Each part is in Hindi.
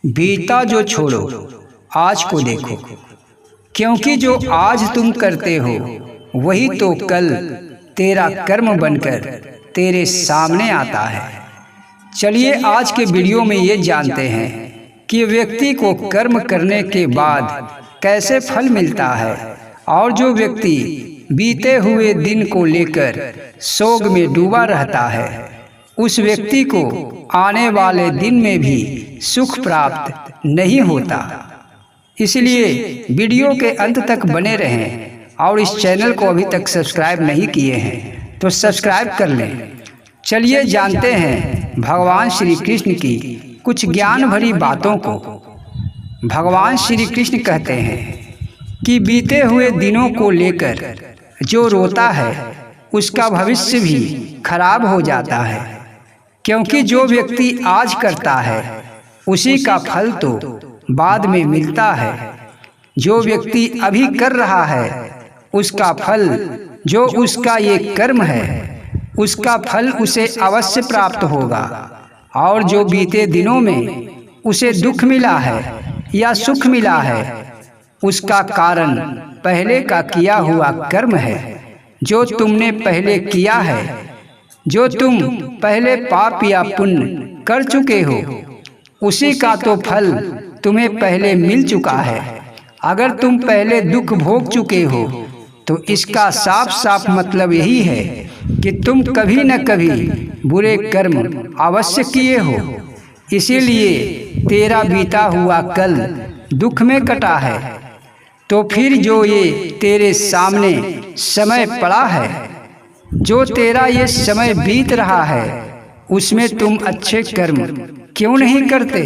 बीता जो छोड़ो, आज को देखो, क्योंकि जो आज तुम करते हो वही तो कल तेरा कर्म बनकर तेरे सामने आता है। चलिए आज के वीडियो में ये जानते हैं कि व्यक्ति को कर्म करने के बाद कैसे फल मिलता है, और जो व्यक्ति बीते हुए दिन को लेकर शोक में डूबा रहता है उस व्यक्ति को आने वाले दिन में भी सुख प्राप्त नहीं होता। इसलिए वीडियो के अंत तक बने रहें और इस चैनल को अभी तक सब्सक्राइब नहीं किए हैं तो सब्सक्राइब कर लें। चलिए जानते हैं भगवान श्री कृष्ण की कुछ ज्ञान भरी बातों को। भगवान श्री कृष्ण कहते हैं कि बीते हुए दिनों को लेकर जो रोता है उसका भविष्य भी खराब हो जाता है, क्योंकि जो व्यक्ति आज करता है उसी का फल तो बाद में मिलता है। जो व्यक्ति अभी कर रहा है उसका फल, जो उसका ये कर्म है उसका फल उसे अवश्य प्राप्त होगा। और जो बीते दिनों में उसे दुख मिला है या सुख मिला है उसका कारण पहले का किया हुआ कर्म है। जो तुमने पहले किया है, जो तुम पहले पाप या पुण्य कर चुके हो उसी का तो फल तुम्हें पहले मिल चुका है। अगर तुम पहले दुख भोग चुके हो तो इसका साफ साफ मतलब यही है कि तुम कभी न कभी बुरे कर्म अवश्य किए हो, इसीलिए तेरा बीता हुआ कल दुख में कटा है। तो फिर जो ये तेरे सामने समय पड़ा है, जो तेरा ये समय बीत रहा है उसमें तुम अच्छे कर्म क्यों नहीं करते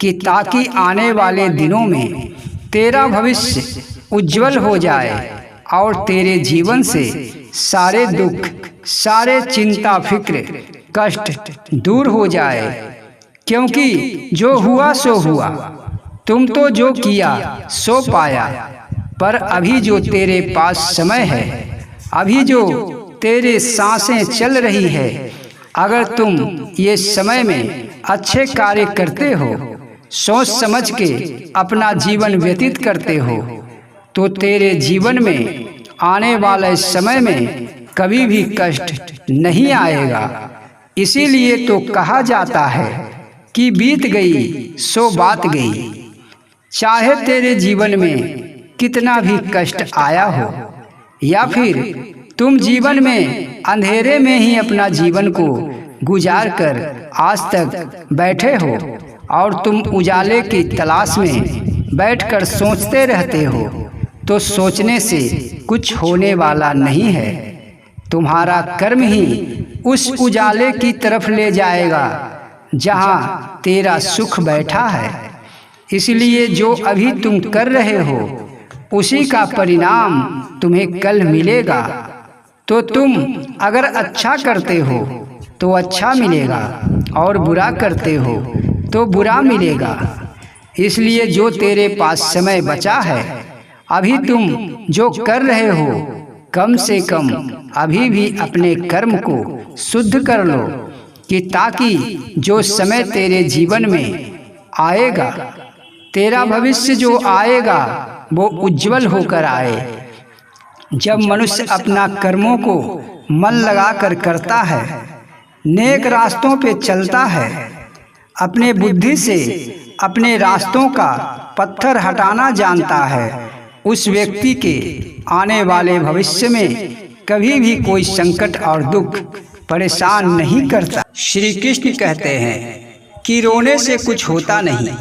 कि ताकि आने वाले दिनों में तेरा भविष्य उज्जवल हो जाए और तेरे जीवन से सारे दुख, सारे चिंता, फिक्र, कष्ट दूर हो जाए। क्योंकि जो हुआ सो हुआ, तुम तो जो किया सो पाया। पर अभी जो तेरे पास समय है, अभी जो तेरे सांसें चल रही है, अगर तुम ये समय में अच्छे कार्य करते हो, सोच समझ के अपना जीवन व्यतीत करते हो, तो तेरे जीवन में आने वाले समय में कभी भी कष्ट नहीं आएगा। इसीलिए तो कहा जाता है कि बीत गई सो बात गई। चाहे तेरे जीवन में कितना भी कष्ट आया हो, या फिर तुम जीवन में अंधेरे में ही अपना जीवन को गुजार कर आज तक बैठे हो और तुम उजाले की तलाश में बैठकर सोचते रहते हो, तो सोचने से कुछ होने वाला नहीं है। तुम्हारा कर्म ही उस उजाले की तरफ ले जाएगा जहाँ तेरा सुख बैठा है। इसलिए जो अभी तुम कर रहे हो उसी का परिणाम तुम्हें कल मिलेगा। तो तुम अगर अच्छा करते हो तो अच्छा मिलेगा और बुरा करते हो तो बुरा मिलेगा। इसलिए जो तेरे पास समय बचा है, अभी तुम जो कर रहे हो, कम से कम अभी भी अपने कर्म को शुद्ध कर लो, कि ताकि जो समय तेरे जीवन में आएगा, तेरा भविष्य जो आएगा वो उज्जवल होकर आए। जब मनुष्य अपना कर्मों को मन लगाकर करता है, नेक रास्तों पे चलता है, अपने बुद्धि से अपने रास्तों का पत्थर हटाना जानता है, उस व्यक्ति के आने वाले भविष्य में कभी भी कोई संकट और दुख परेशान नहीं करता। श्री कृष्ण कहते हैं कि रोने से कुछ होता नहीं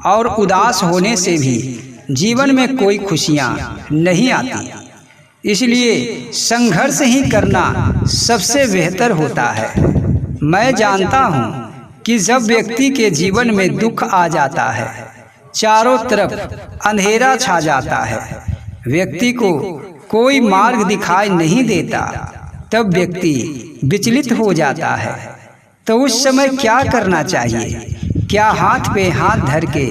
और उदास होने से भी जीवन में कोई खुशियाँ नहीं आती। इसलिए संघर्ष ही करना सबसे बेहतर होता है। मैं जानता हूँ कि जब व्यक्ति के जीवन में दुख आ जाता है, चारों तरफ अंधेरा छा जाता है, व्यक्ति को कोई मार्ग दिखाई नहीं देता, तब व्यक्ति विचलित हो जाता है। तो उस समय क्या करना चाहिए? क्या हाथ पे हाथ धर के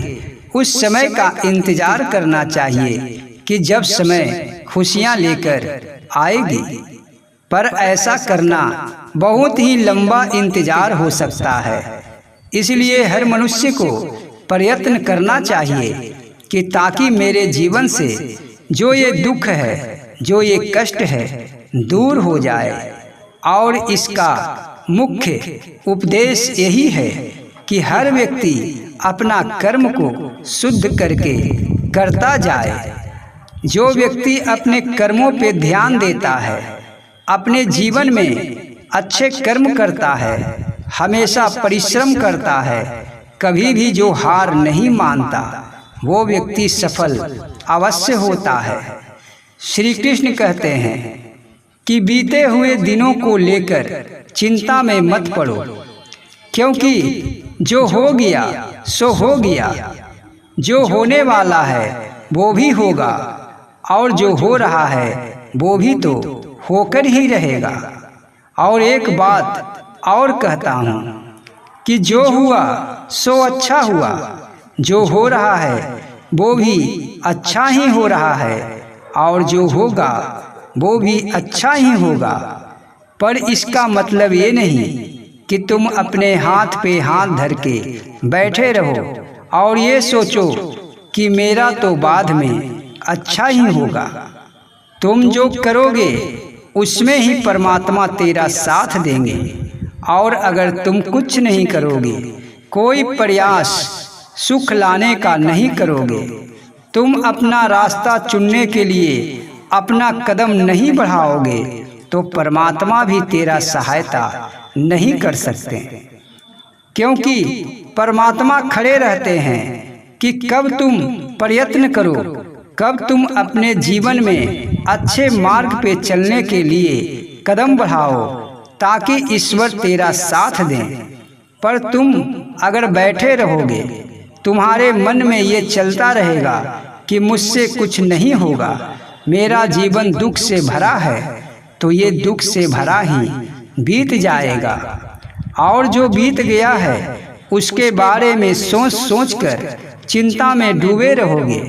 उस समय का इंतजार करना चाहिए कि जब समय खुशियाँ लेकर आएगी? पर ऐसा करना बहुत ही लंबा इंतजार हो सकता है। इसलिए हर मनुष्य को प्रयत्न करना चाहिए कि ताकि मेरे जीवन से जो ये दुख है, जो ये कष्ट है, दूर हो जाए। और इसका मुख्य उपदेश यही है कि हर व्यक्ति अपना कर्म को शुद्ध करके करता जाए। जो व्यक्ति अपने कर्मों पे ध्यान देता है, अपने जीवन में अच्छे कर्म करता है, हमेशा परिश्रम करता है, कभी भी जो हार नहीं मानता, वो व्यक्ति सफल अवश्य होता है। श्री कृष्ण कहते हैं कि बीते हुए दिनों को लेकर चिंता में मत पड़ो, क्योंकि जो हो गया सो हो गया। जो होने वाला है वो भी होगा, और जो हो रहा है वो भी तो होकर ही रहेगा। और एक बात और कहता हूँ कि जो हुआ सो अच्छा हुआ, जो हो रहा है वो भी अच्छा ही हो रहा है, और जो होगा वो भी अच्छा ही होगा। पर इसका मतलब ये नहीं कि तुम अपने हाथ पे हाथ धर के बैठे रहो और ये सोचो कि मेरा तो बाद में अच्छा ही होगा। तुम जो करोगे उसमें ही परमात्मा तेरा साथ देंगे। और अगर तुम कुछ नहीं करोगे, कोई प्रयास सुख लाने का नहीं करोगे, तुम अपना रास्ता चुनने के लिए अपना कदम नहीं बढ़ाओगे, तो परमात्मा भी तेरा सहायता नहीं कर सकते। क्योंकि परमात्मा खड़े रहते हैं कि कब तुम प्रयत्न करो, कब तुम अपने जीवन में अच्छे मार्ग पे चलने के लिए कदम बढ़ाओ, ताकि ईश्वर तेरा साथ दें। पर तुम अगर बैठे रहोगे, तुम्हारे मन में ये चलता रहेगा कि मुझसे कुछ नहीं होगा, मेरा जीवन दुख से भरा है, तो ये दुख से भरा ही बीत जाएगा। और जो बीत गया है उसके बारे में सोच सोच कर चिंता में डूबे रहोगे।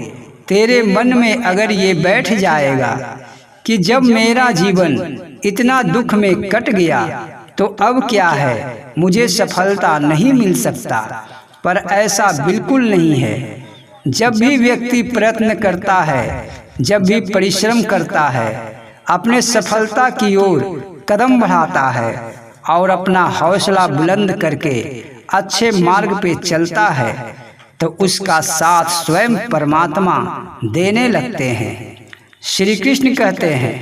तेरे मन में अगर ये बैठ जाएगा कि जब मेरा जीवन इतना दुख में कट गया तो अब क्या है, मुझे सफलता नहीं मिल सकता। पर ऐसा बिल्कुल नहीं है। जब भी व्यक्ति प्रयत्न करता है, जब भी परिश्रम करता है, अपने सफलता की ओर कदम बढ़ाता है और अपना हौसला बुलंद करके अच्छे मार्ग पे चलता है, तो उसका साथ स्वयं परमात्मा देने लगते हैं। श्री कृष्ण कहते हैं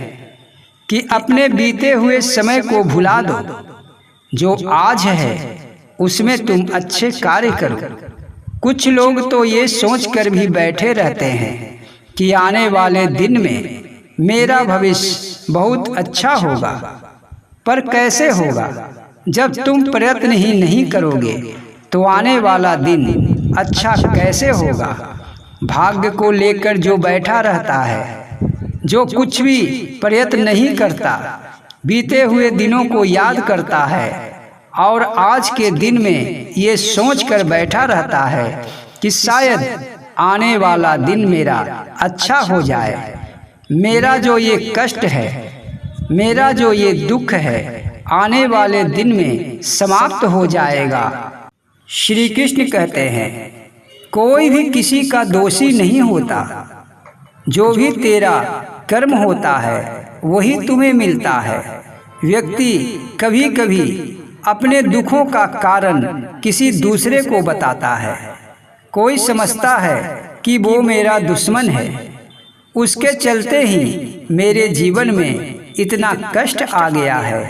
कि अपने बीते हुए समय को भुला दो, जो आज है उसमें तुम अच्छे कार्य करो। कुछ लोग तो ये सोचकर भी बैठे रहते हैं कि आने वाले दिन में मेरा भविष्य बहुत अच्छा होगा। पर कैसे होगा? जब तुम प्रयत्न ही नहीं करोगे तो आने वाला दिन अच्छा कैसे होगा? भाग्य को लेकर जो बैठा रहता है, जो कुछ भी प्रयत्न नहीं करता, बीते हुए दिनों को याद करता है और आज के दिन में ये सोच कर बैठा रहता है कि शायद आने वाला दिन मेरा अच्छा हो जाए, मेरा जो ये कष्ट है, मेरा जो ये दुख है, आने वाले दिन में समाप्त हो जाएगा। श्री कृष्ण कहते हैं, कोई भी किसी का दोषी नहीं होता। जो भी तेरा कर्म होता है वही तुम्हें मिलता है। व्यक्ति कभी कभी अपने दुखों का कारण किसी दूसरे को बताता है। कोई समझता है कि वो मेरा दुश्मन है, उसके चलते ही मेरे जीवन में इतना कष्ट आ गया है।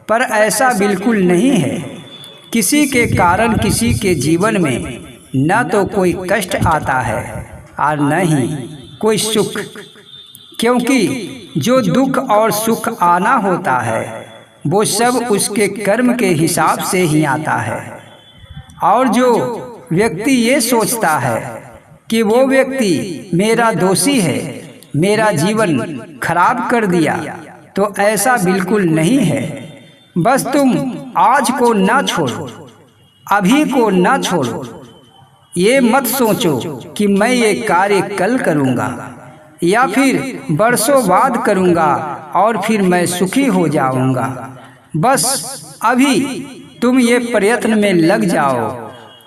पर ऐसा बिल्कुल नहीं है। किसी के कारण किसी के जीवन में न तो कोई कष्ट आता है और न ही कोई सुख, क्योंकि जो दुख और सुख आना होता है वो सब उसके कर्म के हिसाब से ही आता है। और जो व्यक्ति ये सोचता है कि वो व्यक्ति मेरा दोषी है, मेरा जीवन खराब कर दिया, तो ऐसा बिल्कुल नहीं है। बस तुम आज को ना छोड़ो, अभी को ना छोड़ो। ये मत सोचो कि मैं ये कार्य कल करूँगा या फिर बरसों बाद करूँगा और फिर मैं सुखी हो जाऊँगा। बस अभी तुम ये प्रयत्न में लग जाओ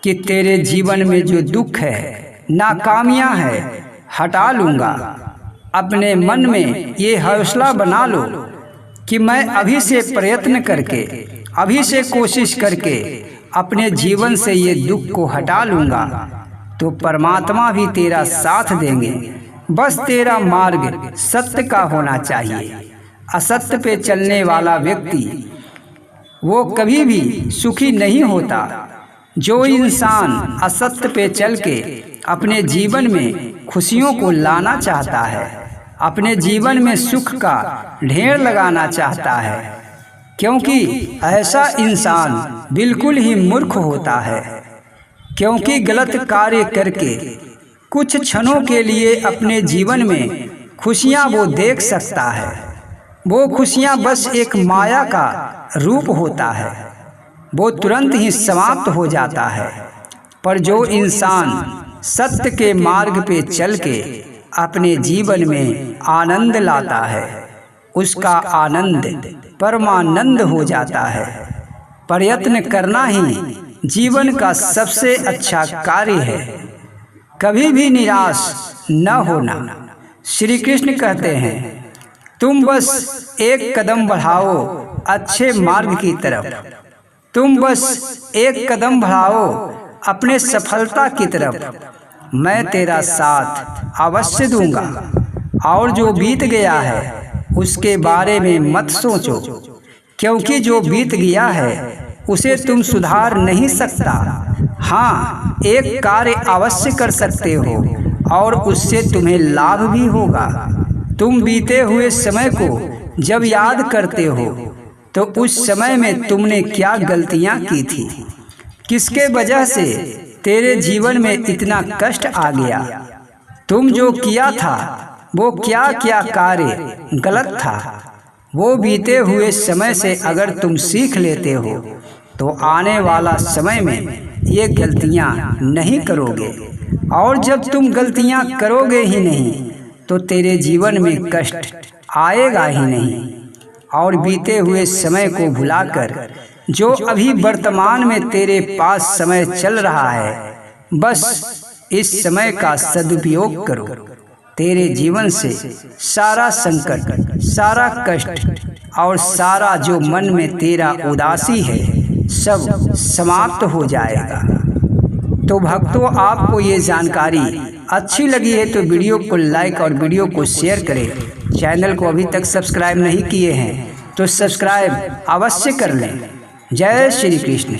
कि तेरे जीवन में जो दुख है, नाकामियां है, हटा लूँगा। अपने मन में ये हौसला बना लो कि मैं अभी से प्रयत्न करके, अभी से कोशिश करके अपने जीवन से ये दुख को हटा लूँगा, तो परमात्मा भी तेरा साथ देंगे। बस तेरा मार्ग सत्य का होना चाहिए। असत्य पे चलने वाला व्यक्ति वो कभी भी सुखी नहीं होता। जो इंसान असत्य पे चल के अपने जीवन में खुशियों को लाना चाहता है, अपने जीवन में सुख का ढेर लगाना चाहता है, क्योंकि ऐसा इंसान बिल्कुल ही मूर्ख होता है। क्योंकि गलत कार्य करके कुछ क्षणों के लिए अपने जीवन में खुशियां वो देख सकता है। वो खुशियां बस एक माया का रूप होता है, वो तुरंत ही समाप्त हो जाता है। पर जो इंसान सत्य के मार्ग पे चल के अपने जीवन में आनंद लाता है, उसका आनंद परमानंद हो जाता है। प्रयत्न करना ही जीवन का सबसे अच्छा कार्य है। कभी भी निराश न होना। श्री कृष्ण कहते हैं, तुम बस एक कदम बढ़ाओ अच्छे मार्ग की तरफ, तुम बस एक कदम बढ़ाओ अपने सफलता की तरफ, मैं तेरा साथ अवश्य दूंगा। और जो बीत गया है उसके बारे में मत सोचो, क्योंकि जो बीत गया है उसे तुम सुधार नहीं सकता। हाँ, एक कार्य अवश्य कर सकते हो और उससे तुम्हें लाभ भी होगा। तुम बीते हुए समय को जब याद करते हो तो उस समय में तुमने क्या गलतियां की थी, किसके वजह से तेरे जीवन में इतना कष्ट आ गया, तुम जो किया था वो क्या क्या कार्य गलत था, वो बीते हुए समय से अगर तुम सीख लेते हो तो आने वाला समय में ये गलतियां नहीं करोगे। और जब तुम गलतियां करोगे ही नहीं तो तेरे जीवन में कष्ट आएगा ही नहीं। और बीते हुए समय को भुलाकर जो अभी वर्तमान में तेरे पास समय चल रहा है, बस इस समय का सदुपयोग करो। तेरे जीवन से सारा संकट, सारा कष्ट और सारा जो मन में तेरा उदासी है सब समाप्त हो जाएगा। तो भक्तों, आपको ये जानकारी अच्छी लगी है तो वीडियो को लाइक और वीडियो को शेयर करें। चैनल को अभी तक सब्सक्राइब नहीं किए हैं तो सब्सक्राइब अवश्य कर लें। जय श्री कृष्ण।